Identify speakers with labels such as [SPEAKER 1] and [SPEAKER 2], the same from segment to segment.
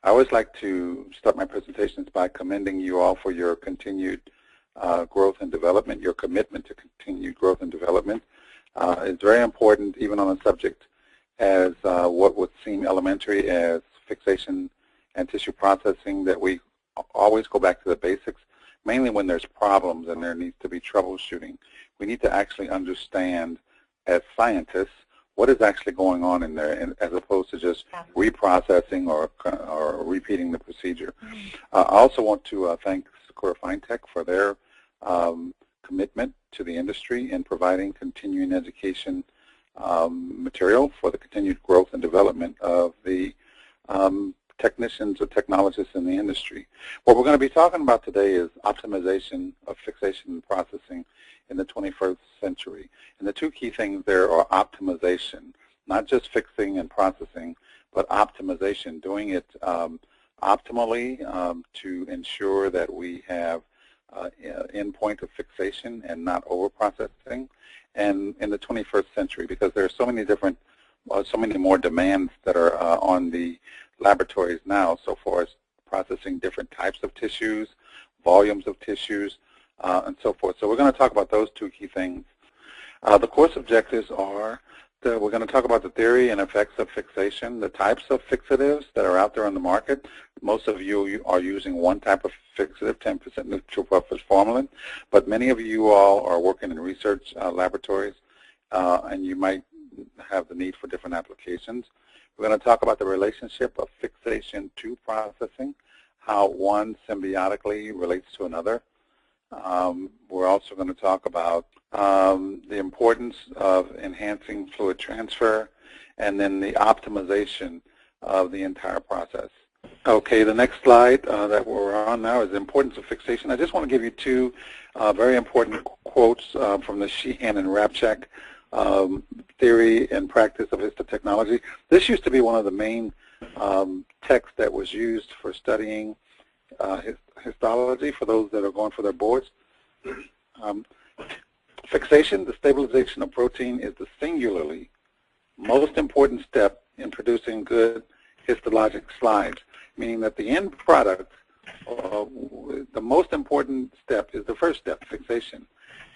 [SPEAKER 1] I always like to start my presentations by commending you all for your continued growth and development, your commitment to continued growth and development. It's very important, even on a subject as what would seem elementary as fixation and tissue processing, that we always go back to the basics, mainly when there's problems and there needs to be troubleshooting. We need to actually understand, as scientists, what is actually going on in there, as opposed to just reprocessing or repeating the procedure. I also want to thank Sakura Fine-Tech for their commitment to the industry in providing continuing education material for the continued growth and development of the technicians or technologists in the industry. What we're going to be talking about today is optimization of fixation and processing in the 21st century. And the two key things there are optimization, not just fixing and processing, but optimization, doing it optimally to ensure that we have endpoint of fixation and not over-processing. And in the 21st century, because there are so many different, so many more demands that are on the laboratories now, so far as processing different types of tissues, volumes of tissues, and so forth. So we're going to talk about those two key things. The course objectives are that we're going to talk about the theory and effects of fixation, the types of fixatives that are out there on the market. Most of you are using one type of fixative, 10% neutral purpose formalin, but many of you all are working in research laboratories, and you might have the need for different applications. We're going to talk about the relationship of fixation to processing, how one symbiotically relates to another. We're also going to talk about the importance of enhancing fluid transfer, and then the optimization of the entire process. Okay, the next slide that we're on now is the importance of fixation. I just want to give you two very important quotes from the Sheehan and Rapchak theory and practice of histotechnology. This used to be one of the main texts that was used for studying histology for those that are going for their boards. Fixation, the stabilization of protein, is the singularly most important step in producing good histologic slides, meaning that the end product, the most important step is the first step, fixation.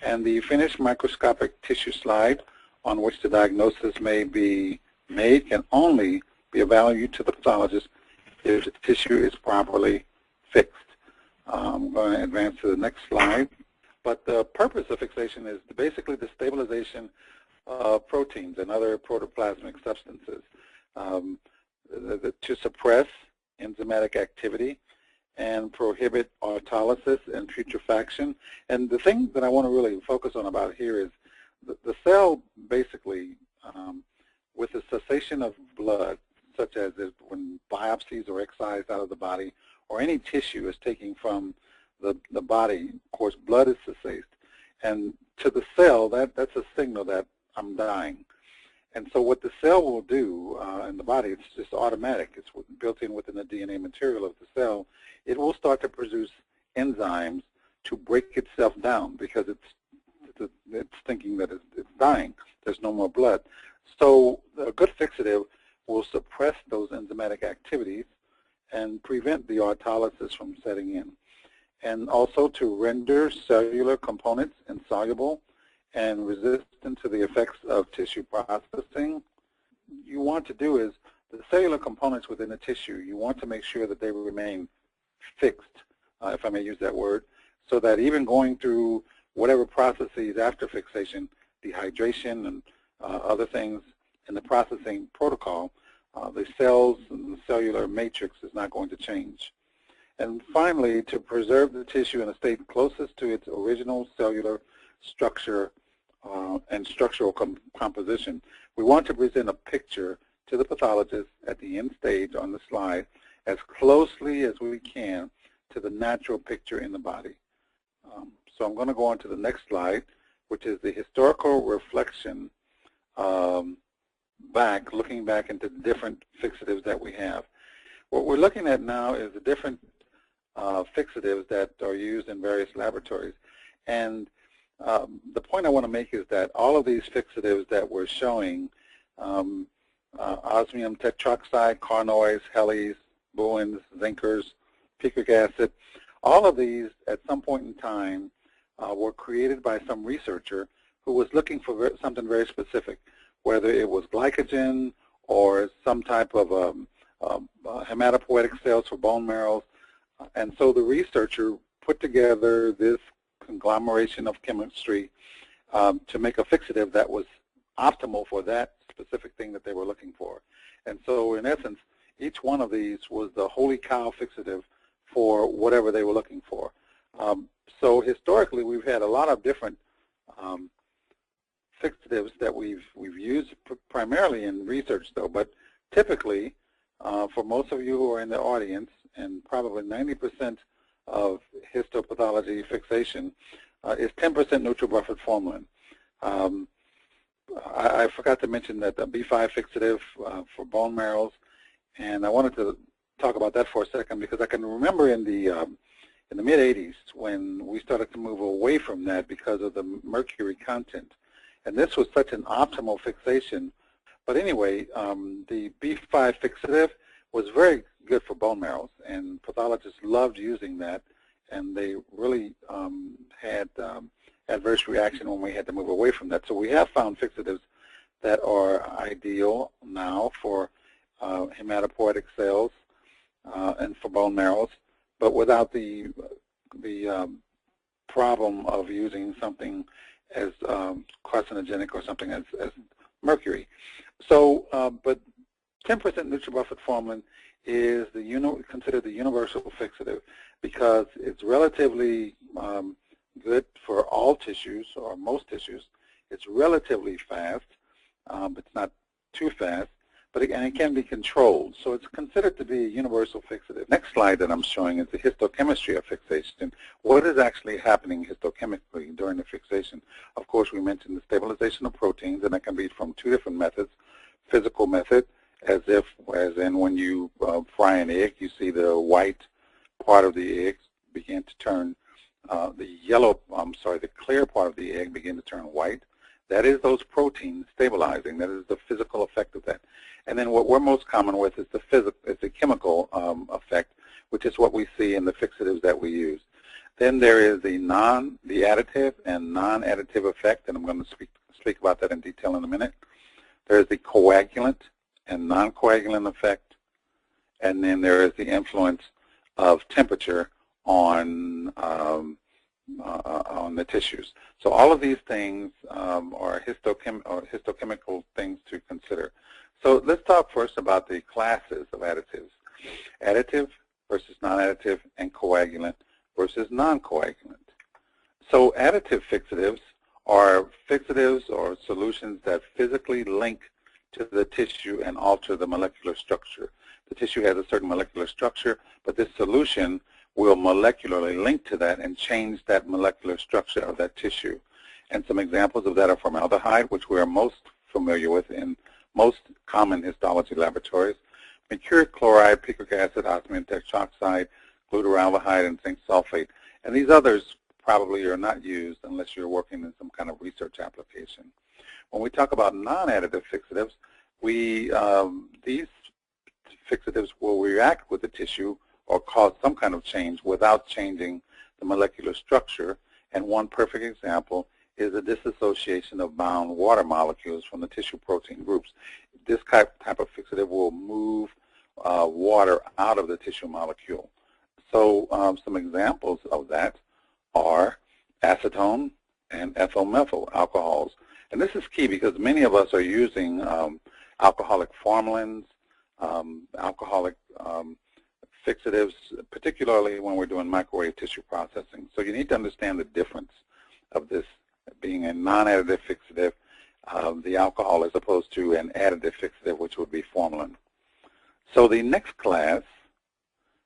[SPEAKER 1] And the finished microscopic tissue slide on which the diagnosis may be made can only be of value to the pathologist if the tissue is properly fixed. I'm going to advance to the next slide. But the purpose of fixation is basically the stabilization of proteins and other protoplasmic substances to suppress enzymatic activity and prohibit autolysis and putrefaction. And the thing that I want to really focus on about here is the cell basically, with the cessation of blood, such as when biopsies are excised out of the body, or any tissue is taken from the body, of course, blood is cessate. And to the cell, that's a signal that I'm dying. And so what the cell will do in the body, it's just automatic. It's built in within the DNA material of the cell. It will start to produce enzymes to break itself down because it's thinking that it's dying. There's no more blood. So a good fixative will suppress those enzymatic activities and prevent the autolysis from setting in. And also to render cellular components insoluble and resistant to the effects of tissue processing. You want to do is the cellular components within the tissue, you want to make sure that they remain fixed, if I may use that word, so that even going through whatever processes after fixation, dehydration and other things in the processing protocol, the cells and the cellular matrix is not going to change. And finally, to preserve the tissue in a state closest to its original cellular structure and structural composition, we want to present a picture to the pathologist at the end stage on the slide as closely as we can to the natural picture in the body. So I'm going to go on to the next slide, which is the historical reflection looking back into the different fixatives that we have. What we're looking at now is the different fixatives that are used in various laboratories. And the point I want to make is that all of these fixatives that we're showing, osmium tetroxide, carnoids, helis, Bowens, Zinkers, picric acid. All of these at some point in time were created by some researcher who was looking for something very specific, whether it was glycogen or some type of hematopoietic cells for bone marrows. And so the researcher put together this conglomeration of chemistry to make a fixative that was optimal for that specific thing that they were looking for. And so in essence, each one of these was the holy cow fixative for whatever they were looking for. So historically, we've had a lot of different fixatives that we've used primarily in research, though. But typically, for most of you who are in the audience, and probably 90% of histopathology fixation is 10% neutral buffered formalin. I forgot to mention that the B5 fixative for bone marrows, and I wanted to talk about that for a second because I can remember in the mid-'80s when we started to move away from that because of the mercury content. And this was such an optimal fixation. But anyway, the B5 fixative was very good for bone marrows, and pathologists loved using that, and they really had adverse reaction when we had to move away from that. So we have found fixatives that are ideal now for hematopoietic cells and for bone marrows, but without the problem of using something as carcinogenic or something as mercury. So, but 10% neutral buffered formalin is considered the universal fixative because it's relatively good for all tissues or most tissues. It's relatively fast, but it's not too fast, but and it can be controlled. So it's considered to be a universal fixative. Next slide that I'm showing is the histochemistry of fixation. What is actually happening histochemically during the fixation? Of course, we mentioned the stabilization of proteins, and that can be from two different methods. Physical method, as in when you fry an egg, you see the white part of the egg begin to turn the clear part of the egg begin to turn white. That is those proteins stabilizing. That is the physical effect of that. And then what we're most common with is the chemical effect, which is what we see in the fixatives that we use. Then there is the additive and non-additive effect, and I'm going to speak about that in detail in a minute. There's the coagulant and non-coagulant effect, and then there is the influence of temperature on the tissues. So all of these things are histochemical things to consider. So let's talk first about the classes of additives. Additive versus non-additive, and coagulant versus non-coagulant. So additive fixatives are fixatives or solutions that physically link to the tissue and alter the molecular structure. The tissue has a certain molecular structure, but this solution will molecularly link to that and change that molecular structure of that tissue. And some examples of that are formaldehyde, which we are most familiar with in most common histology laboratories, mercuric chloride, picric acid, osmium tetroxide, glutaraldehyde, and zinc sulfate. And these others probably are not used unless you're working in some kind of research application. When we talk about non-additive fixatives, these fixatives will react with the tissue or cause some kind of change without changing the molecular structure. And one perfect example is the dissociation of bound water molecules from the tissue protein groups. This type of fixative will move water out of the tissue molecule. So some examples of that are acetone and ethyl methyl alcohols. And this is key because many of us are using alcoholic formalins, alcoholic fixatives, particularly when we're doing microwave tissue processing. So you need to understand the difference of this being a non-additive fixative, the alcohol, as opposed to an additive fixative, which would be formalin. So the next class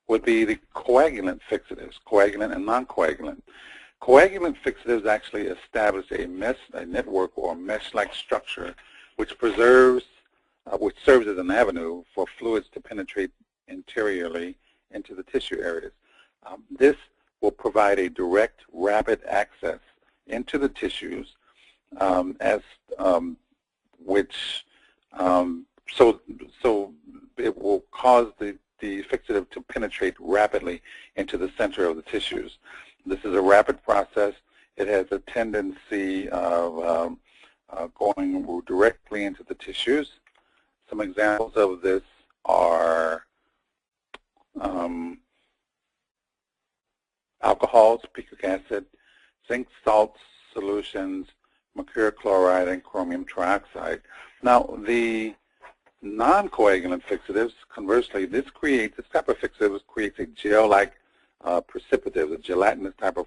[SPEAKER 1] would be the coagulant fixatives, coagulant and non-coagulant. Coagulant fixatives actually establish a network or mesh-like structure which serves as an avenue for fluids to penetrate interiorly into the tissue areas. This will provide a direct, rapid access into the tissues, so it will cause the the fixative to penetrate rapidly into the center of the tissues. This is a rapid process. It has a tendency of going directly into the tissues. Some examples of this are alcohols, picric acid, zinc salt solutions, mercuric chloride, and chromium trioxide. Now, the non-coagulant fixatives, conversely, this type of fixative creates a gel-like precipitate, a gelatinous type of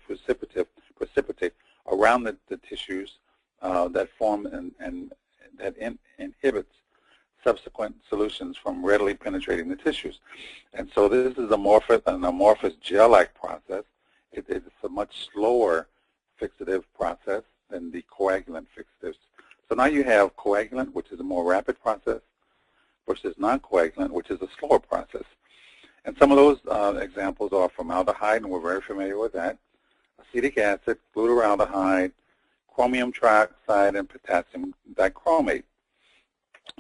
[SPEAKER 1] precipitate around the tissues that form and that inhibits subsequent solutions from readily penetrating the tissues. And so this is an amorphous gel-like process. It's a much slower fixative process than the coagulant fixatives. So now you have coagulant, which is a more rapid process, versus non-coagulant, which is a slower process. And some of those examples are formaldehyde, and we're very familiar with that, acetic acid, glutaraldehyde, chromium trioxide, and potassium dichromate.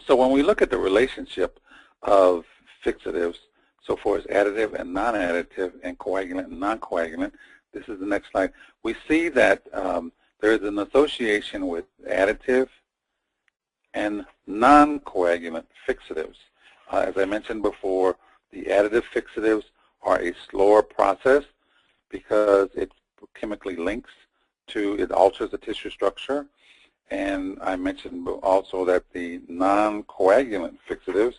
[SPEAKER 1] So when we look at the relationship of fixatives, so far as additive and non-additive, and coagulant and non-coagulant, this is the next slide, we see that there is an association with additive and non-coagulant fixatives. As I mentioned before, the additive fixatives are a slower process because it chemically links to, it alters the tissue structure. And I mentioned also that the non-coagulant fixatives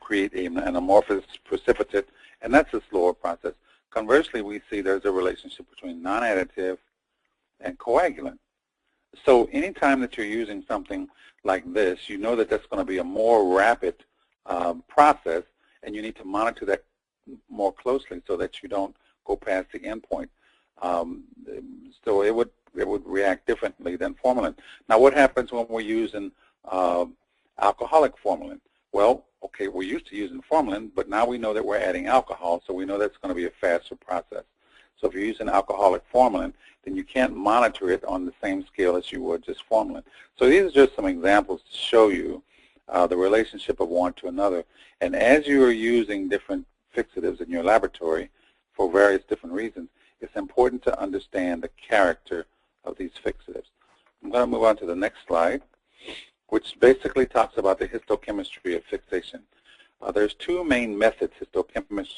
[SPEAKER 1] create an amorphous precipitate, and that's a slower process. Conversely, we see there's a relationship between non-additive and coagulant. So anytime that you're using something like this, you know that that's going to be a more rapid process, and you need to monitor that more closely so that you don't go past the endpoint. So it would react differently than formalin. Now, what happens when we're using alcoholic formalin? Well, okay, we're used to using formalin, but now we know that we're adding alcohol, so we know that's going to be a faster process. So if you're using alcoholic formalin, then you can't monitor it on the same scale as you would just formalin. So these are just some examples to show you the relationship of one to another. And as you are using different fixatives in your laboratory for various different reasons, it's important to understand the character of these fixatives. I'm going to move on to the next slide, which basically talks about the histochemistry of fixation. There's two main methods histochemically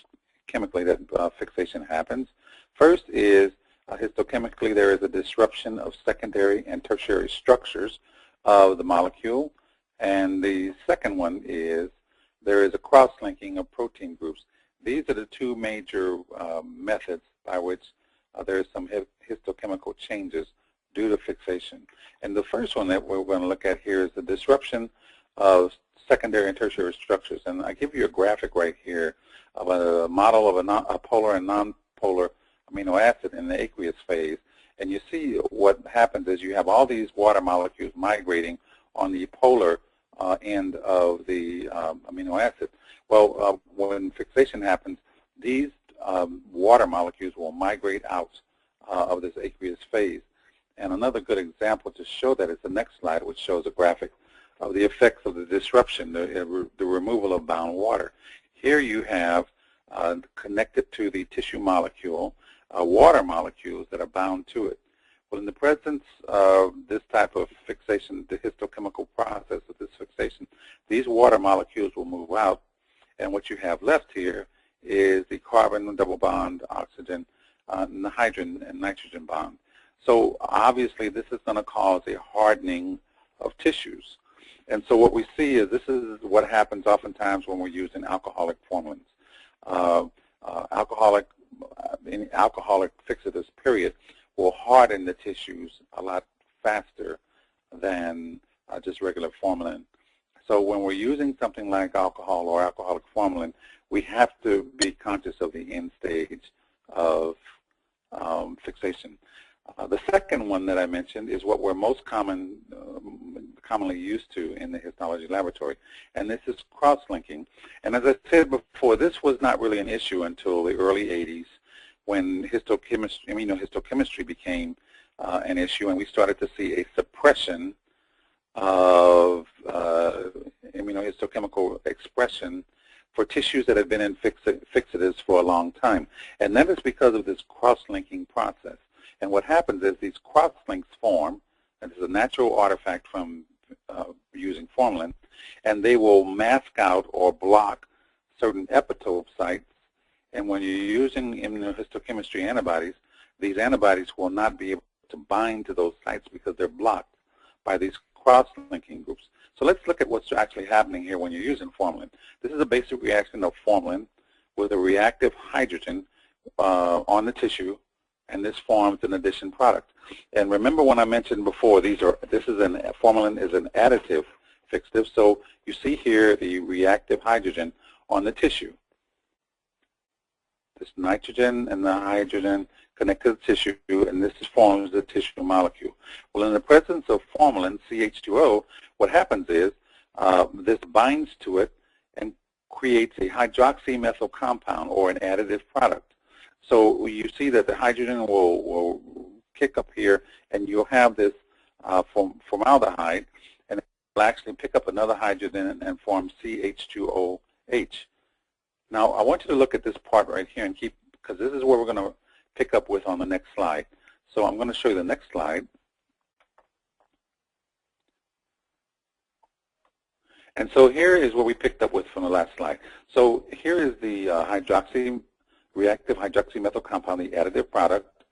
[SPEAKER 1] that fixation happens. First is histochemically there is a disruption of secondary and tertiary structures of the molecule. And the second one is there is a cross-linking of protein groups. These are the two major methods by which there is some histochemical changes due to fixation. And the first one that we're going to look at here is the disruption of secondary and tertiary structures. And I give you a graphic right here of a model of a polar and non-polar amino acid in the aqueous phase. And you see what happens is you have all these water molecules migrating on the polar end of the amino acid. Well, when fixation happens, these water molecules will migrate out of this aqueous phase. And another good example to show that is the next slide, which shows a graphic of the effects of the disruption, the removal of bound water. Here you have connected to the tissue molecule water molecules that are bound to it. Well, in the presence of this type of fixation, the histochemical process of this fixation, these water molecules will move out, and what you have left here is the carbon double bond, oxygen, and the hydrogen and nitrogen bond. So obviously this is going to cause a hardening of tissues. And so what we see is this is what happens oftentimes when we're using alcoholic formalins. Alcoholic fixatives, period, will harden the tissues a lot faster than just regular formalin. So when we're using something like alcohol or alcoholic formalin, we have to be conscious of the end stage of fixation. The second one that I mentioned is what we're most commonly used to in the histology laboratory, and this is cross-linking. And as I said before, this was not really an issue until the early 80s when immunohistochemistry became an issue, and we started to see a suppression of immunohistochemical expression for tissues that have been in fixatives for a long time. And that is because of this cross-linking process. And what happens is these cross-links form, and this is a natural artifact from using formalin, and they will mask out or block certain epitope sites. And when you're using immunohistochemistry antibodies, these antibodies will not be able to bind to those sites because they're blocked by these cross-linking groups. So let's look at what's actually happening here when you're using formalin. This is a basic reaction of formalin with a reactive hydrogen on the tissue, and this forms an addition product. And remember when I mentioned before, formalin is an additive fixative. So you see here the reactive hydrogen on the tissue. This nitrogen and the hydrogen connect to the tissue, and this forms the tissue molecule. Well, in the presence of formalin, CH2O, what happens is this binds to it and creates a hydroxymethyl compound or an additive product. So you see that the hydrogen will kick up here, and you'll have this formaldehyde, and it will actually pick up another hydrogen and form CH2OH. Now, I want you to look at this part right here and keep, because this is where we're going to pick up with on the next slide. So I'm going to show you the next slide. And so here is what we picked up with from the last slide. So here is the reactive hydroxymethyl compound, the additive product.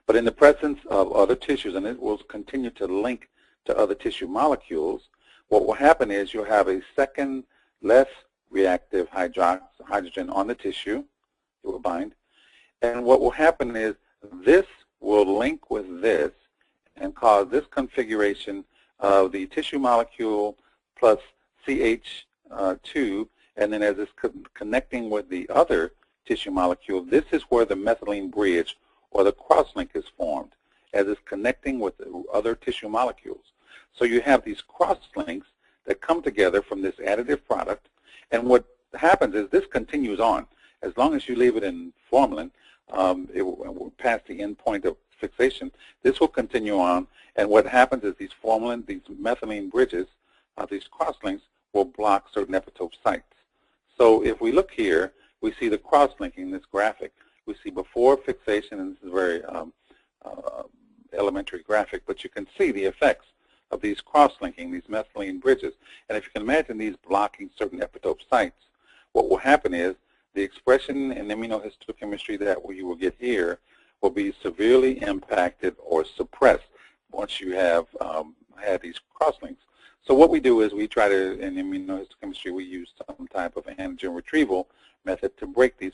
[SPEAKER 1] But in the presence of other tissues, and it will continue to link to other tissue molecules, what will happen is you'll have a second, less reactive hydrogen on the tissue. It will bind. And what will happen is this will link with this and cause this configuration of the tissue molecule plus CH2, and then as it's connecting with the other tissue molecule, this is where the methylene bridge or the cross-link is formed, as it's connecting with the other tissue molecules. So you have these cross-links that come together from this additive product, and what happens is this continues on. As long as you leave it in formalin, it will pass the end point of fixation. This will continue on, and what happens is these methylene bridges, these cross-links, will block certain epitope sites. So if we look here, we see the cross-linking, this graphic. We see before fixation, and this is a very elementary graphic, but you can see the effects of these cross-linking, these methylene bridges. And if you can imagine these blocking certain epitope sites, what will happen is the expression in immunohistochemistry that you will get here will be severely impacted or suppressed once you have had these cross-links. So what we do is we try to, in immunohistochemistry, we use some type of antigen retrieval method to break these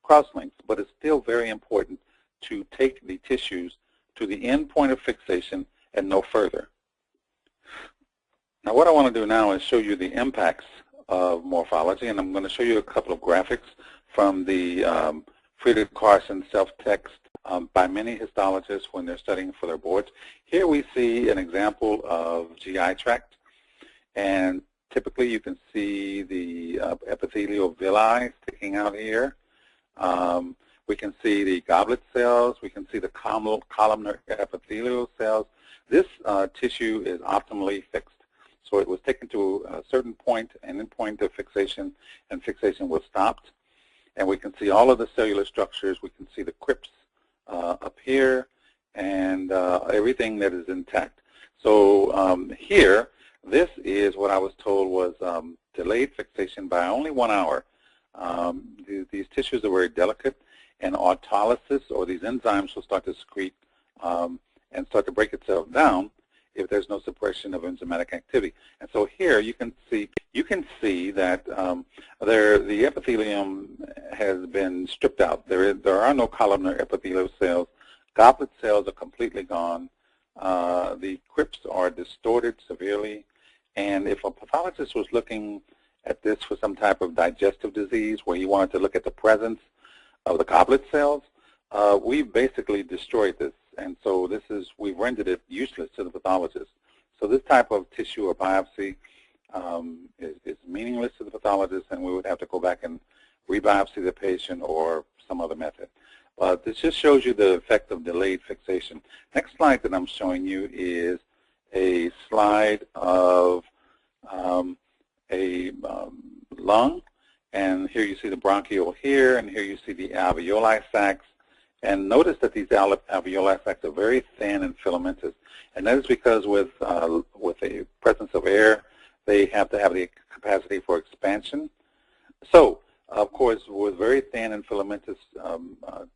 [SPEAKER 1] cross-links, but it's still very important to take the tissues to the end point of fixation and no further. Now what I want to do now is show you the impacts of morphology, and I'm going to show you a couple of graphics from the Friedrich Carson self-text by many histologists when they're studying for their boards. Here we see an example of GI tract, and typically you can see the epithelial villi sticking out here. We can see the goblet cells. We can see the columnar epithelial cells. This tissue is optimally fixed. So it was taken to a certain point, an end point of fixation, and fixation was stopped. And we can see all of the cellular structures. We can see the crypts up here, and everything that is intact. So here, this is what I was told was delayed fixation by only 1 hour. These tissues are very delicate, and autolysis, or these enzymes, will start to secrete and start to break itself down if there's no suppression of enzymatic activity. And so here you can see that the epithelium has been stripped out. There are no columnar epithelial cells. Goblet cells are completely gone. The crypts are distorted severely. And if a pathologist was looking at this for some type of digestive disease where he wanted to look at the presence of the goblet cells, we've basically destroyed this. And so we've rendered it useless to the pathologist. So this type of tissue or biopsy is meaningless to the pathologist, and we would have to go back and rebiopsy the patient or some other method. But this just shows you the effect of delayed fixation. Next slide that I'm showing you is a slide of a lung, And here you see the bronchiole here, and here you see the alveoli sacs. And notice that these alveoli sacs are very thin and filamentous. And that is because with the presence of air, they have to have the capacity for expansion. So, of course, with very thin and filamentous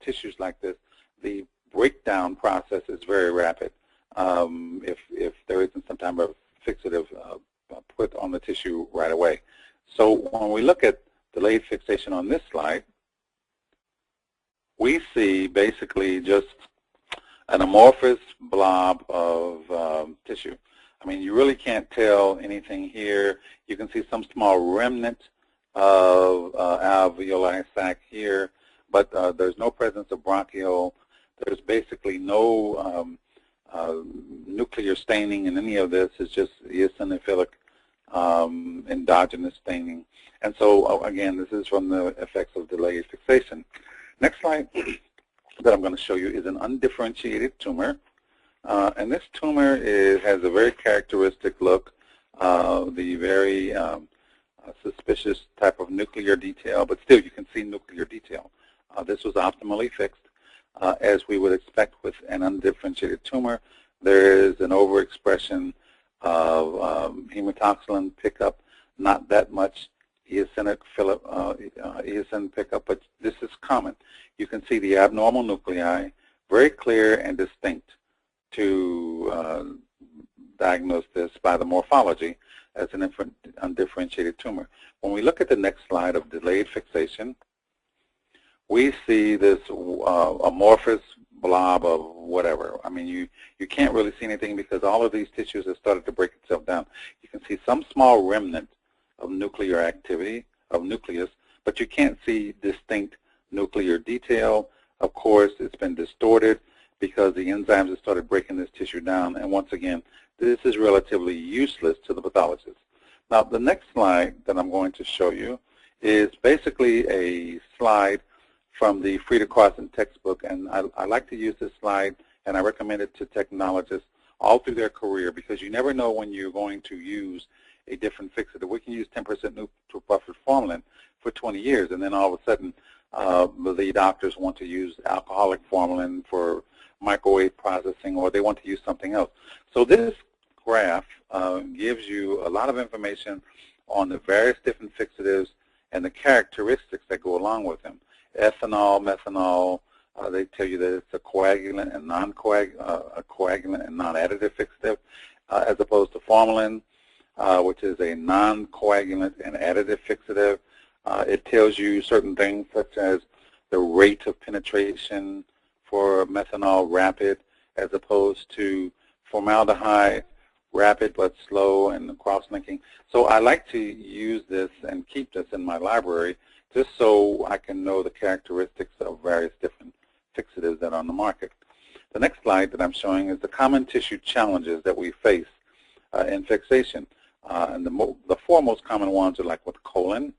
[SPEAKER 1] tissues like this, the breakdown process is very rapid if there isn't some type of fixative put on the tissue right away. So when we look at delayed fixation on this slide, we see basically just an amorphous blob of tissue. I mean, you really can't tell anything here. You can see some small remnant of alveoli sac here, but there's no presence of bronchiole. There's basically no nuclear staining in any of this. It's just eosinophilic endogenous staining. And so, again, this is from the effects of delayed fixation. Next slide that I'm going to show you is an undifferentiated tumor. And this tumor has a very characteristic look, the very suspicious type of nuclear detail, but still you can see nuclear detail. This was optimally fixed. As we would expect with an undifferentiated tumor, there is an overexpression of hematoxylin pickup, not that much eosin pickup, but this is common. You can see the abnormal nuclei, very clear and distinct to diagnose this by the morphology as an undifferentiated tumor. When we look at the next slide of delayed fixation, we see this amorphous blob of whatever. I mean, you can't really see anything because all of these tissues have started to break itself down. You can see some small remnant of nuclear activity, of nucleus, but you can't see distinct nuclear detail. Of course, it's been distorted because the enzymes have started breaking this tissue down. And once again, this is relatively useless to the pathologist. Now, the next slide that I'm going to show you is basically a slide from the Frida Carson textbook, and I like to use this slide, and I recommend it to technologists all through their career because you never know when you're going to use a different fixative. We can use 10% neutral buffered formalin for 20 years, and then all of a sudden the doctors want to use alcoholic formalin for microwave processing, or they want to use something else. So this graph gives you a lot of information on the various different fixatives and the characteristics that go along with them. Ethanol, methanol, they tell you that it's a coagulant and coagulant and non-additive fixative, as opposed to formalin, which is a non-coagulant and additive fixative. It tells you certain things such as the rate of penetration for methanol, rapid, as opposed to formaldehyde, rapid but slow and cross-linking. So I like to use this and keep this in my library just so I can know the characteristics of various different fixatives that are on the market. The next slide that I'm showing is the common tissue challenges that we face in fixation. And the four most common ones are like with colon,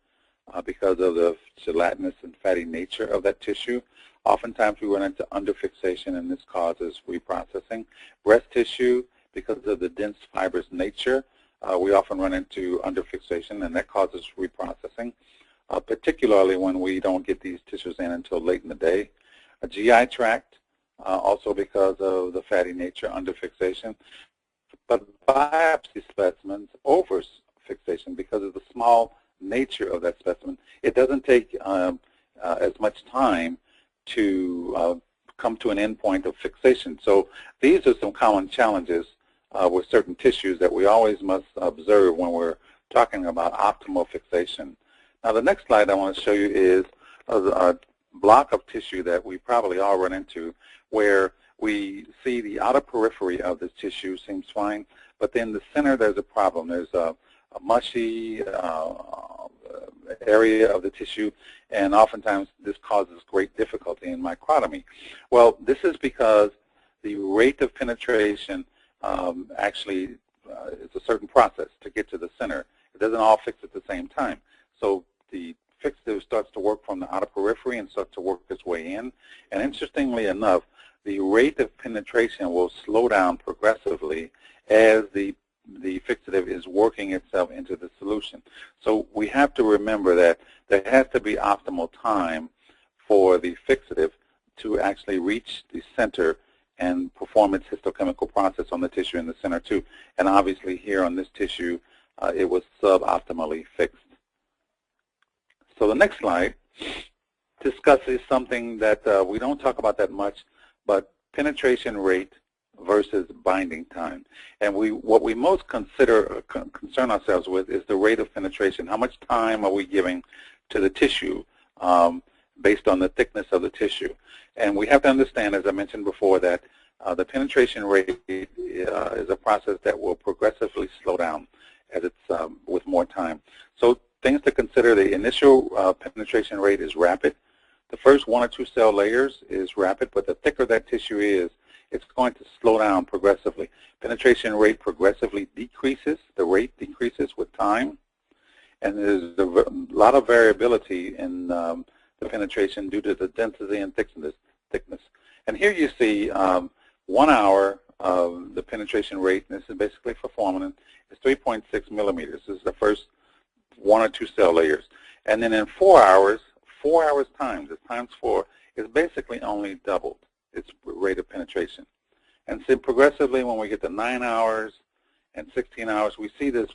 [SPEAKER 1] because of the gelatinous and fatty nature of that tissue. Oftentimes we run into underfixation, and this causes reprocessing. Breast tissue, because of the dense fibrous nature, we often run into underfixation, and that causes reprocessing, particularly when we don't get these tissues in until late in the day. A GI tract, also because of the fatty nature, underfixation. But biopsy specimens, overfixation, because of the small nature of that specimen. It doesn't take as much time to come to an endpoint of fixation. So these are some common challenges with certain tissues that we always must observe when we're talking about optimal fixation. Now the next slide I want to show you is a block of tissue that we probably all run into, where we see the outer periphery of the tissue seems fine, but then the center there's a problem. There's a mushy area of the tissue, and oftentimes this causes great difficulty in microtomy. Well, this is because the rate of penetration actually is a certain process to get to the center. It doesn't all fix at the same time. So the fixative starts to work from the outer periphery and starts to work its way in. And interestingly enough, the rate of penetration will slow down progressively as the the fixative is working itself into the solution. So we have to remember that there has to be optimal time for the fixative to actually reach the center and perform its histochemical process on the tissue in the center too. And obviously here on this tissue, it was suboptimally fixed. So the next slide discusses something that we don't talk about that much, but penetration rate versus binding time. And what we most concern ourselves with is the rate of penetration. How much time are we giving to the tissue based on the thickness of the tissue? And we have to understand, as I mentioned before, that the penetration rate is a process that will progressively slow down as it's with more time. So things to consider: the initial penetration rate is rapid. The first 1 or 2 cell layers is rapid, but the thicker that tissue is, it's going to slow down progressively. Penetration rate progressively decreases. The rate decreases with time. And there's a lot of variability in the penetration due to the density and thickness. And here you see 1 hour of the penetration rate, and this is basically for formalin, is 3.6 millimeters. This is the first 1 or 2 cell layers. And then in 4 hours times, it's times 4, is basically only doubled its rate of penetration. And so progressively, when we get to 9 hours and 16 hours, we see this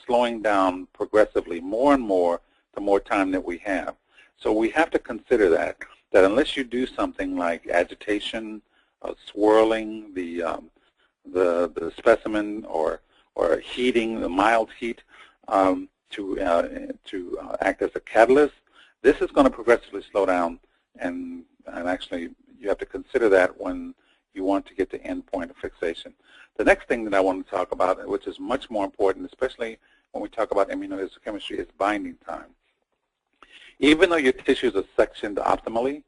[SPEAKER 1] slowing down progressively more and more the more time that we have. So we have to consider that unless you do something like agitation, swirling the specimen, or heating, the mild heat to act as a catalyst, this is going to progressively slow down, and actually you have to consider that when you want to get to end point of fixation. The next thing that I want to talk about, which is much more important, especially when we talk about immunohistochemistry, is binding time. Even though your tissues are sectioned optimally,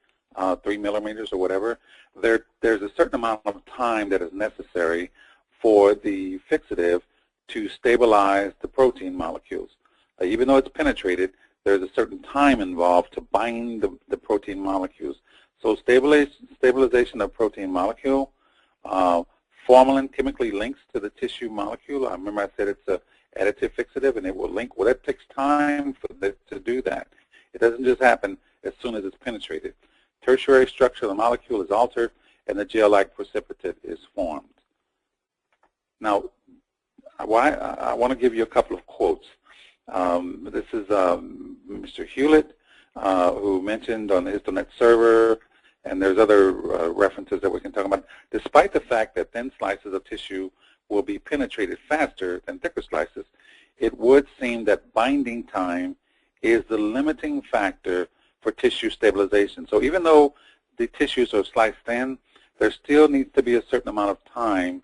[SPEAKER 1] 3 millimeters or whatever, there's a certain amount of time that is necessary for the fixative to stabilize the protein molecules. Even though it's penetrated, there's a certain time involved to bind the protein molecules. So stabilization of protein molecule, formalin chemically links to the tissue molecule. I remember I said it's an additive fixative, and it will link. Well, that takes time for it to do that. It doesn't just happen as soon as it's penetrated. Tertiary structure of the molecule is altered, and the gel-like precipitate is formed. Now, I want to give you a couple of quotes. This is Mr. Hewlett, who mentioned on the HistoNet server, and there's other references that we can talk about. Despite the fact that thin slices of tissue will be penetrated faster than thicker slices, it would seem that binding time is the limiting factor for tissue stabilization. So even though the tissues are sliced thin, there still needs to be a certain amount of time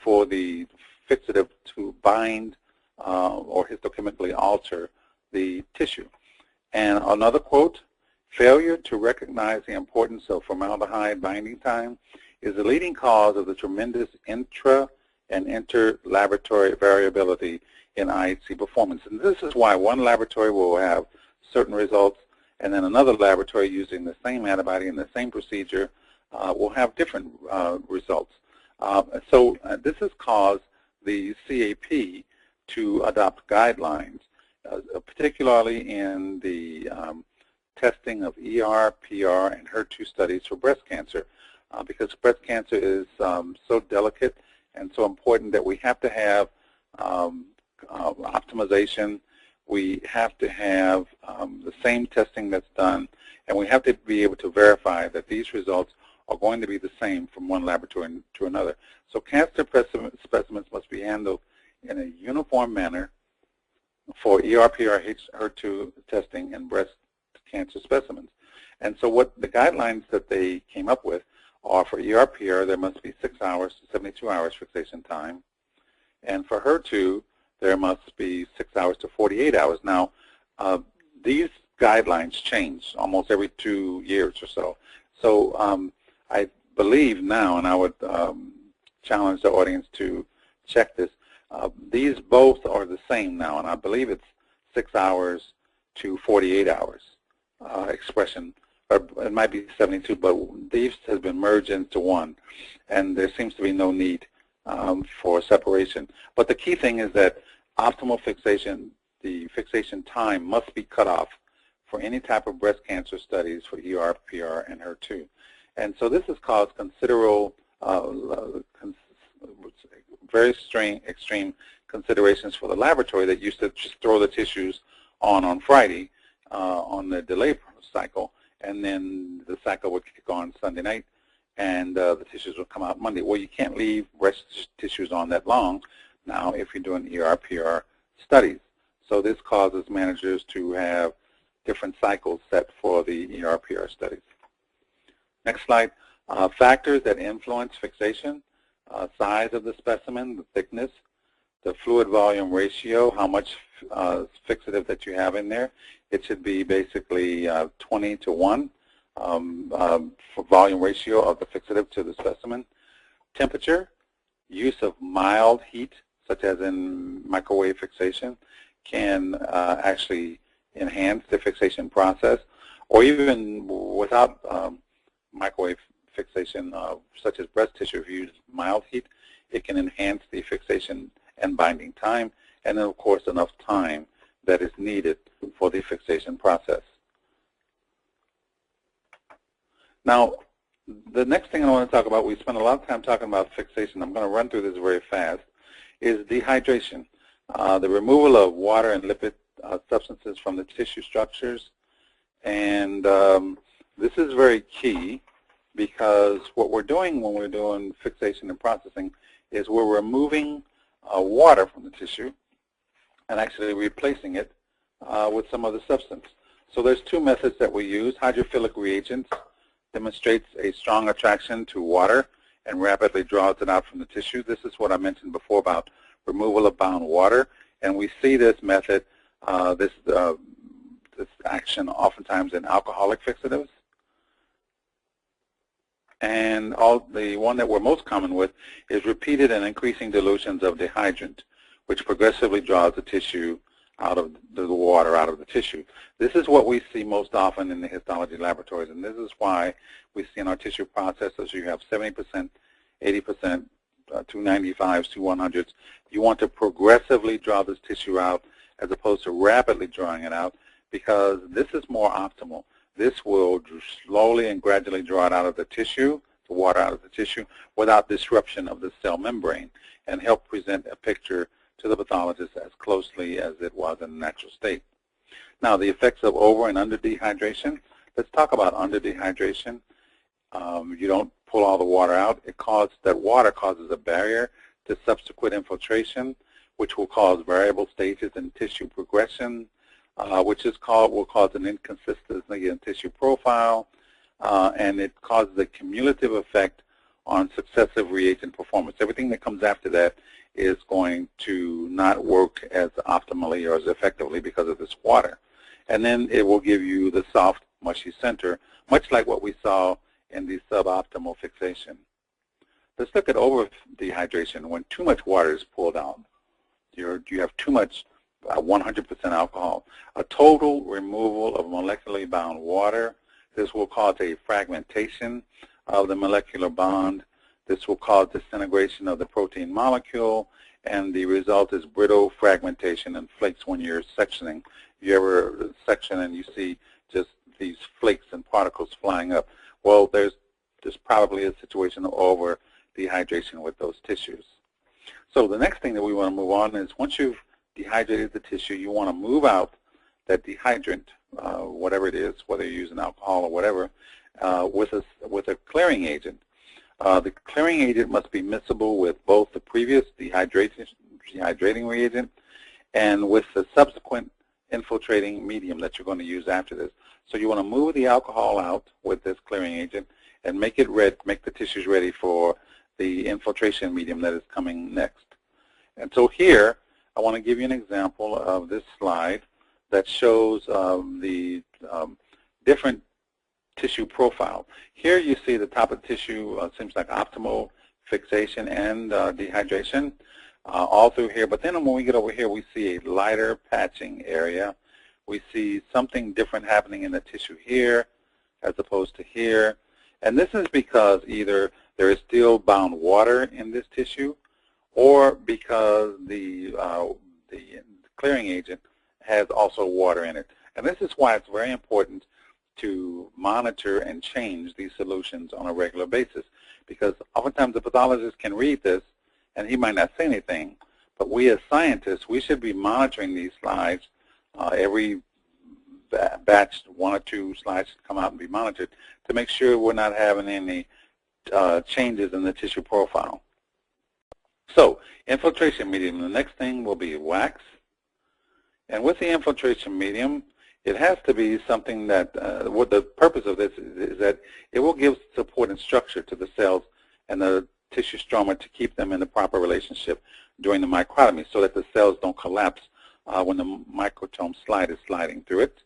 [SPEAKER 1] for the fixative to bind or histochemically alter the tissue. And another quote: failure to recognize the importance of formaldehyde binding time is the leading cause of the tremendous intra and inter-laboratory variability in IHC performance. And this is why one laboratory will have certain results, and then another laboratory using the same antibody and the same procedure will have different results. So this has caused the CAP to adopt guidelines, particularly in the testing of ER, PR, and HER2 studies for breast cancer, because breast cancer is so delicate and so important that we have to have optimization. We have to have the same testing that's done, and we have to be able to verify that these results are going to be the same from one laboratory to another. So cancer specimens must be handled in a uniform manner for ER, PR, HER2 testing and breast cancer specimens. And so what the guidelines that they came up with are: for ER, PR, there must be 6 hours to 72 hours fixation time. And for HER2, there must be 6 hours to 48 hours. Now, these guidelines change almost every 2 years or so. So I believe now, and I would challenge the audience to check this, these both are the same now, and I believe it's 6 hours to 48 hours expression, or it might be 72, but these has been merged into one, and there seems to be no need for separation. But the key thing is that optimal fixation, the fixation time must be cut off for any type of breast cancer studies for ER, PR, and HER2. And so this has caused considerable, very extreme considerations for the laboratory that used to just throw the tissues on Friday on the delay cycle, and then the cycle would kick on Sunday night, and the tissues would come out Monday. Well, you can't leave breast tissues on that long now if you're doing ER, PR studies. So this causes managers to have different cycles set for the ER, PR studies. Next slide. Factors that influence fixation: size of the specimen, the thickness, the fluid volume ratio, how much fixative that you have in there. It should be basically 20 to 1 for volume ratio of the fixative to the specimen. Temperature, use of mild heat, such as in microwave fixation, can actually enhance the fixation process, or even without microwave fixation, such as breast tissue, if you use mild heat, it can enhance the fixation and binding time, and then of course enough time that is needed for the fixation process. Now, the next thing I want to talk about, we spent a lot of time talking about fixation. I'm going to run through this very fast, is dehydration. The removal of water and lipid substances from the tissue structures. And this is very key, because what we're doing when we're doing fixation and processing is we're removing water from the tissue and actually replacing it with some other substance. So there's two methods that we use. Hydrophilic reagents demonstrates a strong attraction to water and rapidly draws it out from the tissue. This is what I mentioned before about removal of bound water, and we see this method, this action oftentimes in alcoholic fixatives. And the one that we're most common with is repeated and increasing dilutions of dehydrant, which progressively draws the tissue out of the water out of the tissue. This is what we see most often in the histology laboratories, and this is why we see in our tissue processors you have 70%, 80%, 295s, 200s. You want to progressively draw this tissue out as opposed to rapidly drawing it out, because this is more optimal. This will slowly and gradually draw it out of the tissue, the water out of the tissue, without disruption of the cell membrane, and help present a picture to the pathologist as closely as it was in the natural state. Now, the effects of over and under dehydration. Let's talk about under dehydration. You don't pull all the water out. That water causes a barrier to subsequent infiltration, which will cause variable stages in tissue progression, which will cause an inconsistency in tissue profile, and it causes a cumulative effect on successive reagent performance. Everything that comes after that is going to not work as optimally or as effectively because of this water. And then it will give you the soft, mushy center, much like what we saw in the suboptimal fixation. Let's look at over dehydration. When too much water is pulled out, you have too much 100% alcohol. A total removal of molecularly bound water. This will cause a fragmentation of the molecular bond. This will cause disintegration of the protein molecule, and the result is brittle fragmentation and flakes when you're sectioning. You ever section and you see just these flakes and particles flying up? Well, there's probably a situation of over dehydration with those tissues. So the next thing that we want to move on is, once you've dehydrated the tissue, you want to move out that dehydrant, whatever it is, whether you're using alcohol or whatever, with a clearing agent. The clearing agent must be miscible with both the previous dehydrating reagent and with the subsequent infiltrating medium that you're going to use after this. So you want to move the alcohol out with this clearing agent and make the tissues ready for the infiltration medium that is coming next. And so here, I want to give you an example of this slide that shows the different tissue profile. Here you see the top of the tissue seems like optimal fixation and dehydration all through here. But then when we get over here, we see a lighter patching area. We see something different happening in the tissue here as opposed to here. And this is because either there is still bound water in this tissue, or because the clearing agent has also water in it. And this is why it's very important to monitor and change these solutions on a regular basis, because oftentimes the pathologist can read this and he might not say anything, but we as scientists, we should be monitoring these slides. Every batch, 1 or 2 slides should come out and be monitored to make sure we're not having any changes in the tissue profile. So, infiltration medium, the next thing will be wax. And with the infiltration medium, it has to be something that, what the purpose of this is that it will give support and structure to the cells and the tissue stroma to keep them in the proper relationship during the microtomy so that the cells don't collapse when the microtome slide is sliding through it.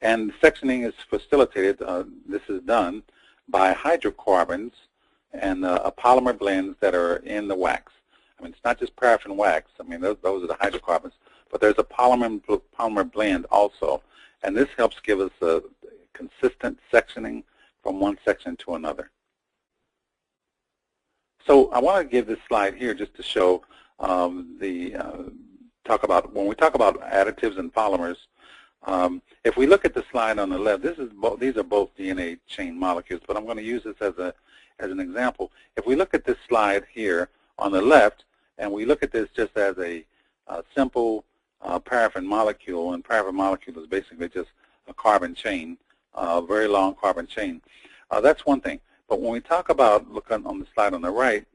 [SPEAKER 1] And sectioning is facilitated, this is done by hydrocarbons and polymer blends that are in the wax. I mean, it's not just paraffin wax. I mean, those are the hydrocarbons. But there's a polymer blend also, and this helps give us a consistent sectioning from one section to another. So I want to give this slide here just to show when we talk about additives and polymers. If we look at the slide on the left, these are both DNA chain molecules, but I'm going to use this as an example. If we look at this slide here on the left, and we look at this just as a simple paraffin molecule, and paraffin molecule is basically just a carbon chain, a very long carbon chain. That's one thing. But when we talk about, look on the slide on the right,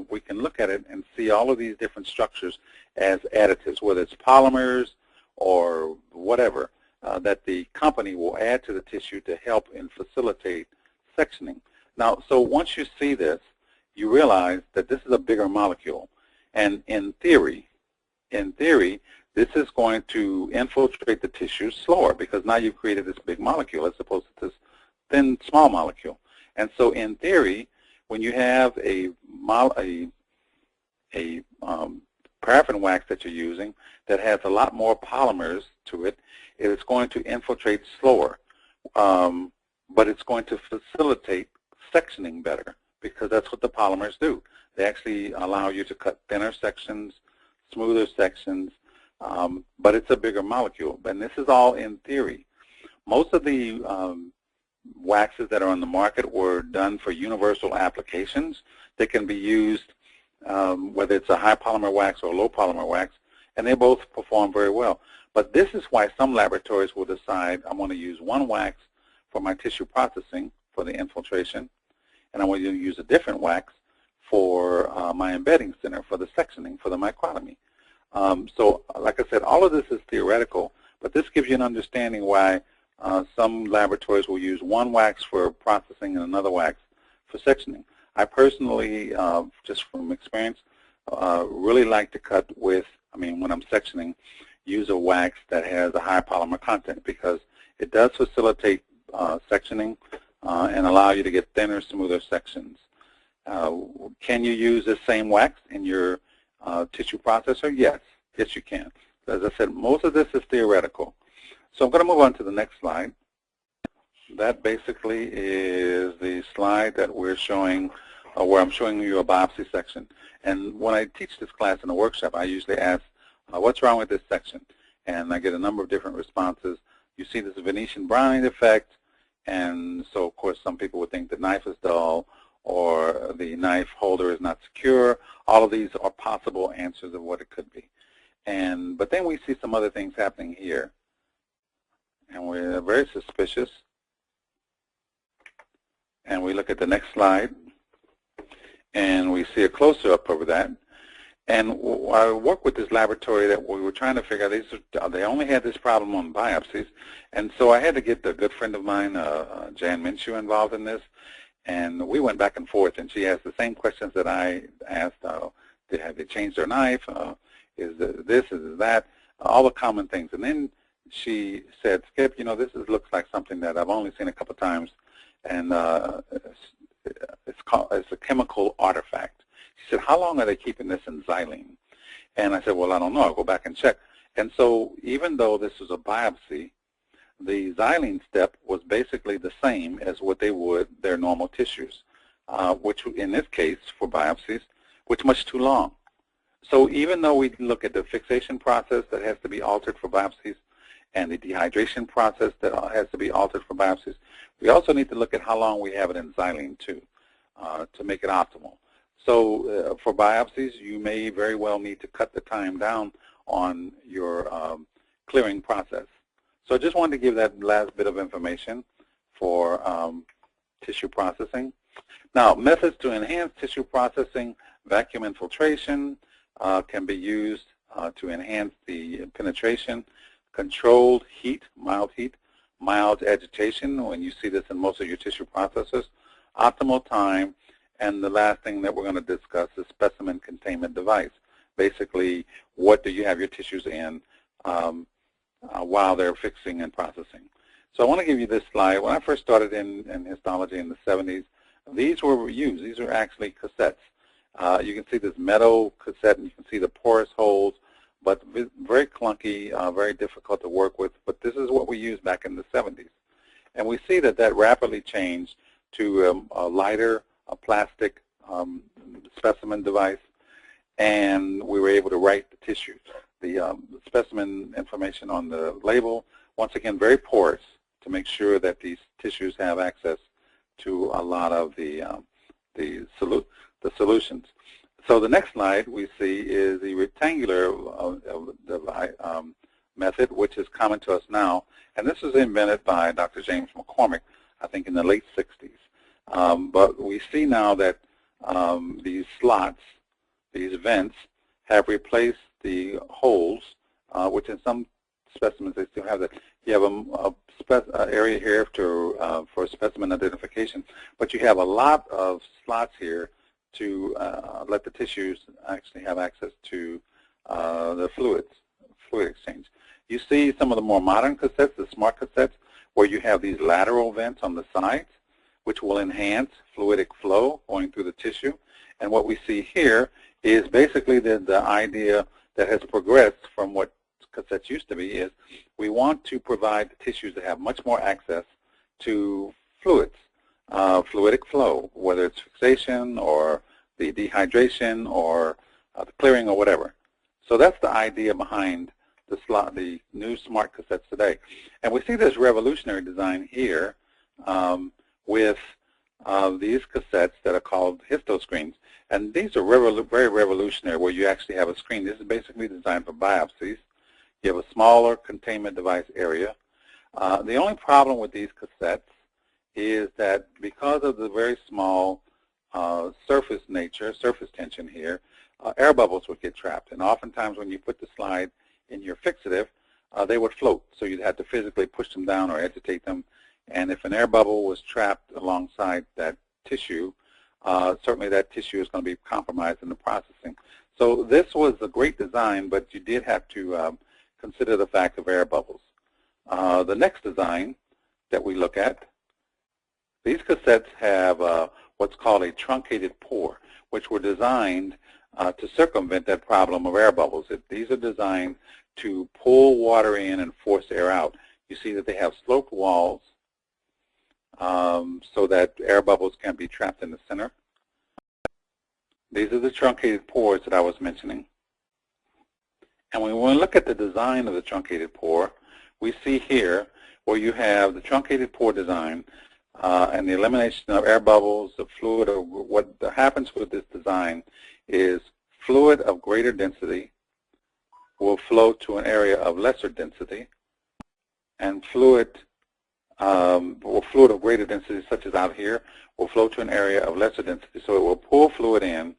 [SPEAKER 1] we can look at it and see all of these different structures as additives, whether it's polymers or whatever, that the company will add to the tissue to help and facilitate sectioning. Now, so once you see this, you realize that this is a bigger molecule. And in theory, this is going to infiltrate the tissue slower because now you've created this big molecule as opposed to this thin, small molecule. And so in theory, when you have a paraffin wax that you're using that has a lot more polymers to it, it's going to infiltrate slower. But it's going to facilitate sectioning better because that's what the polymers do. They actually allow you to cut thinner sections, smoother sections, but it's a bigger molecule. And this is all in theory. Most of the waxes that are on the market were done for universal applications. They can be used whether it's a high polymer wax or a low polymer wax, and they both perform very well. But this is why some laboratories will decide I want to use one wax for my tissue processing for the infiltration, and I want to use a different wax for my embedding center for the sectioning for the microtomy. So like I said, all of this is theoretical, but this gives you an understanding why some laboratories will use one wax for processing and another wax for sectioning. I personally, just from experience, really like to cut with, when I'm sectioning, use a wax that has a high polymer content because it does facilitate sectioning and allow you to get thinner, smoother sections. Can you use the same wax in your tissue processor? Yes. Yes, you can. As I said, most of this is theoretical. So I'm going to move on to the next slide. That basically is the slide that we're showing, where I'm showing you a biopsy section. And when I teach this class in a workshop, I usually ask, what's wrong with this section? And I get a number of different responses. You see this Venetian browning effect, and so of course some people would think the knife is dull or the knife holder is not secure. All of these are possible answers of what it could be. But then we see some other things happening here. And we're very suspicious. And we look at the next slide, and we see a close-up over that. And I work with this laboratory that we were trying to figure out, they only had this problem on biopsies. And so I had to get a good friend of mine, Jan Minshew, involved in this. And we went back and forth, and she asked the same questions that I asked. Have they changed their knife? Is this, is that? All the common things. And then she said, Skip, this looks like something that I've only seen a couple times, and it's a chemical artifact. She said, how long are they keeping this in xylene? And I said, well, I don't know. I'll go back and check. And so even though this was a biopsy, the xylene step was basically the same as what they would their normal tissues, which in this case for biopsies, was much too long. So even though we look at the fixation process that has to be altered for biopsies and the dehydration process that has to be altered for biopsies, we also need to look at how long we have it in xylene too to make it optimal. So for biopsies, you may very well need to cut the time down on your clearing process. So I just wanted to give that last bit of information for tissue processing. Now, methods to enhance tissue processing, vacuum infiltration can be used to enhance the penetration, controlled heat, mild agitation, when you see this in most of your tissue processors, optimal time, and the last thing that we're going to discuss is specimen containment device. Basically, what do you have your tissues in while they're fixing and processing. So I want to give you this slide. When I first started in histology in the 70s, these were used. These are actually cassettes. You can see this metal cassette, and you can see the porous holes, but very clunky, very difficult to work with. But this is what we used back in the 70s. And we see that that rapidly changed to a lighter, plastic specimen device, and we were able to write the tissues. The specimen information on the label, once again, very porous to make sure that these tissues have access to a lot of the solutions. So the next slide we see is the rectangular method, which is common to us now. And this was invented by Dr. James McCormick, I think in the late 60s. But we see now that these slots, these vents, have replaced the holes, which in some specimens they still have that. You have a area here for specimen identification, but you have a lot of slots here to let the tissues actually have access to the fluid exchange. You see some of the more modern cassettes, the smart cassettes, where you have these lateral vents on the sides, which will enhance fluidic flow going through the tissue. And what we see here is basically the idea that has progressed from what cassettes used to be is we want to provide the tissues that have much more access to fluids, fluidic flow, whether it's fixation or the dehydration or the clearing or whatever. So that's the idea behind the new smart cassettes today. And we see this revolutionary design here with these cassettes that are called histoscreens. And these are very revolutionary, where you actually have a screen. This is basically designed for biopsies. You have a smaller containment device area. The only problem with these cassettes is that because of the very small surface tension here, air bubbles would get trapped. And oftentimes when you put the slide in your fixative, they would float. So you'd have to physically push them down or agitate them. And if an air bubble was trapped alongside that tissue, certainly that tissue is going to be compromised in the processing. So this was a great design, but you did have to consider the fact of air bubbles. The next design that we look at, these cassettes have what's called a truncated pore, which were designed to circumvent that problem of air bubbles. These are designed to pull water in and force air out. You see that they have sloped walls so that air bubbles can be trapped in the center. These are the truncated pores that I was mentioning. And when we look at the design of the truncated pore, we see here where you have the truncated pore design and the elimination of air bubbles, of fluid. What happens with this design is fluid of greater density will flow to an area of lesser density, and fluid of greater density, such as out here, will flow to an area of lesser density. So it will pull fluid in,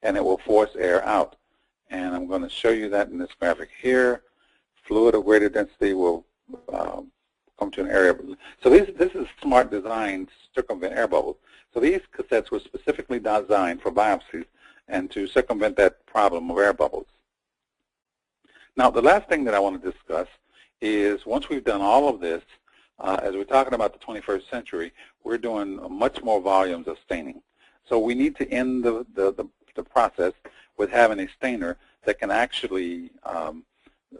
[SPEAKER 1] and it will force air out. And I'm going to show you that in this graphic here. Fluid of greater density will come to an area. So this is smart design to circumvent air bubbles. So these cassettes were specifically designed for biopsies and to circumvent that problem of air bubbles. Now, the last thing that I want to discuss is once we've done all of this, as we're talking about the 21st century, we're doing much more volumes of staining. So we need to end the process with having a stainer that can actually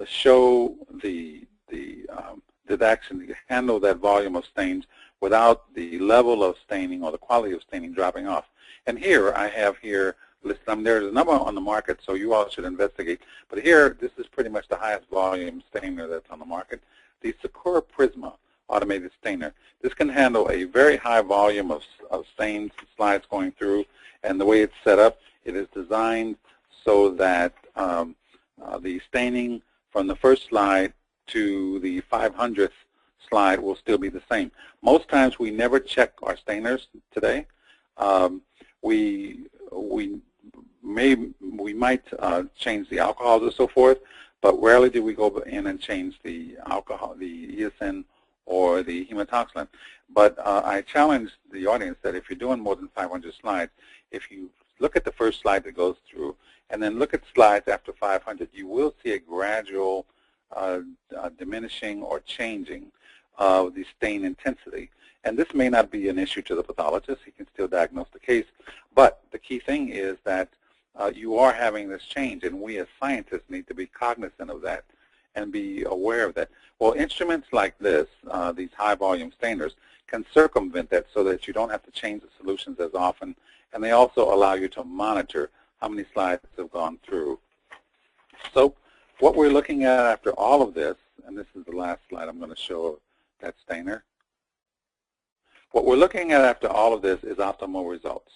[SPEAKER 1] show that actually handle that volume of stains without the level of staining or the quality of staining dropping off. And here I have here listed. There's a number on the market, so you all should investigate. But here, this is pretty much the highest volume stainer that's on the market. The Sakura Prisma automated stainer. This can handle a very high volume of stains, slides going through, and the way it's set up, it is designed so that the staining from the first slide to the 500th slide will still be the same. Most times we never check our stainers today. We might change the alcohols and so forth, but rarely do we go in and change the alcohol, the eosin or the hematoxylin. But I challenge the audience that if you're doing more than 500 slides, if you look at the first slide that goes through and then look at slides after 500, you will see a gradual diminishing or changing of the stain intensity. And this may not be an issue to the pathologist. He can still diagnose the case. But the key thing is that you are having this change, and we as scientists need to be cognizant of that and be aware of that. Well, instruments like this, these high-volume stainers, can circumvent that so that you don't have to change the solutions as often, and they also allow you to monitor how many slides have gone through. So what we're looking at after all of this, and this is the last slide I'm going to show that stainer. What we're looking at after all of this is optimal results.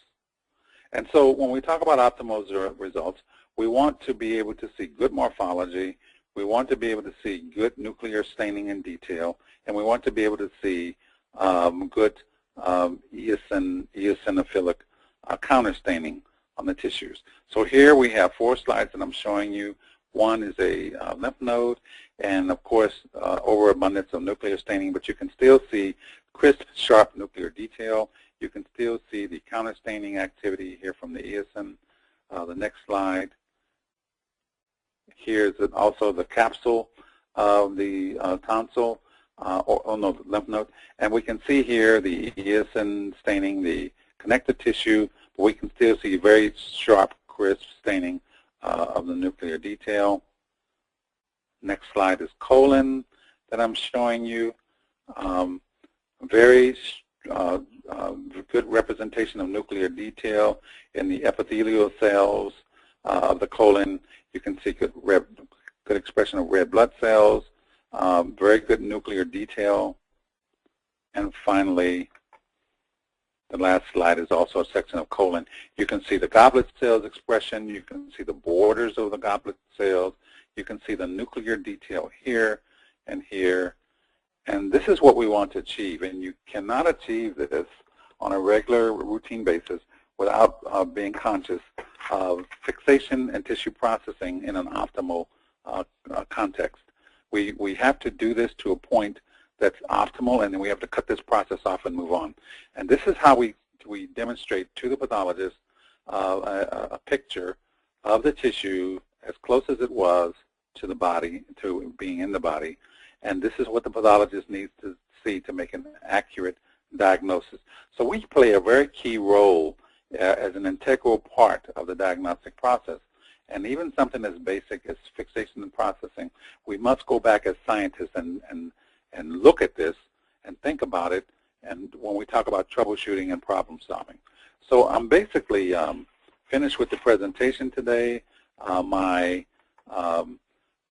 [SPEAKER 1] And so when we talk about optimal results, we want to be able to see good morphology, we want to be able to see good nuclear staining in detail, and we want to be able to see good eosinophilic counter staining on the tissues. So here we have 4 slides that I'm showing you. One is a lymph node, and of course overabundance of nuclear staining, but you can still see crisp, sharp nuclear detail. You can still see the counter staining activity here from the eosin. The next slide. Here's also the capsule of the tonsil, the lymph node, and we can see here the eosin staining the connective tissue, but we can still see very sharp, crisp staining of the nuclear detail. Next slide is colon that I'm showing you. Very good representation of nuclear detail in the epithelial cells of the colon. You can see good expression of red blood cells, very good nuclear detail. And finally, the last slide is also a section of colon. You can see the goblet cells expression. You can see the borders of the goblet cells. You can see the nuclear detail here and here. And this is what we want to achieve. And you cannot achieve this on a regular, routine basis without being conscious of fixation and tissue processing in an optimal context. We have to do this to a point that's optimal, and then we have to cut this process off and move on. And this is how we demonstrate to the pathologist a picture of the tissue as close as it was to the body, to being in the body. And this is what the pathologist needs to see to make an accurate diagnosis. So we play a very key role as an integral part of the diagnostic process. And even something as basic as fixation and processing, we must go back as scientists and look at this and think about it, and when we talk about troubleshooting and problem solving. So I'm basically finished with the presentation today. My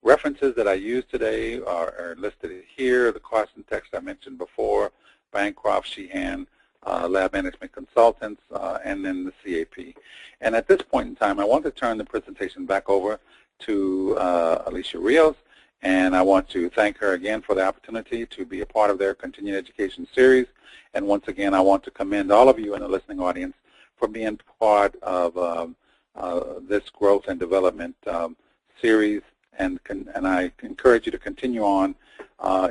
[SPEAKER 1] references that I used today are listed here, the Carson text I mentioned before, Bancroft, Sheehan, Lab Management Consultants, and then the CAP. And at this point in time, I want to turn the presentation back over to Alicia Rios, and I want to thank her again for the opportunity to be a part of their continuing education series. And once again, I want to commend all of you in the listening audience for being part of this growth and development series. And I encourage you to continue on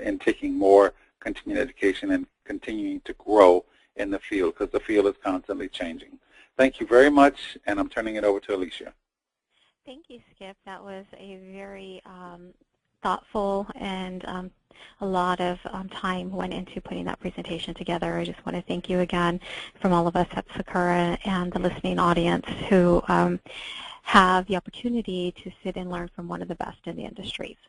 [SPEAKER 1] in taking more continuing education and continuing to grow in the field, because the field is constantly changing. Thank you very much, and I'm turning it over to Alicia.
[SPEAKER 2] Thank you, Skip. That was a very thoughtful, and a lot of time went into putting that presentation together. I just want to thank you again from all of us at Sakura and the listening audience who have the opportunity to sit and learn from one of the best in the industry.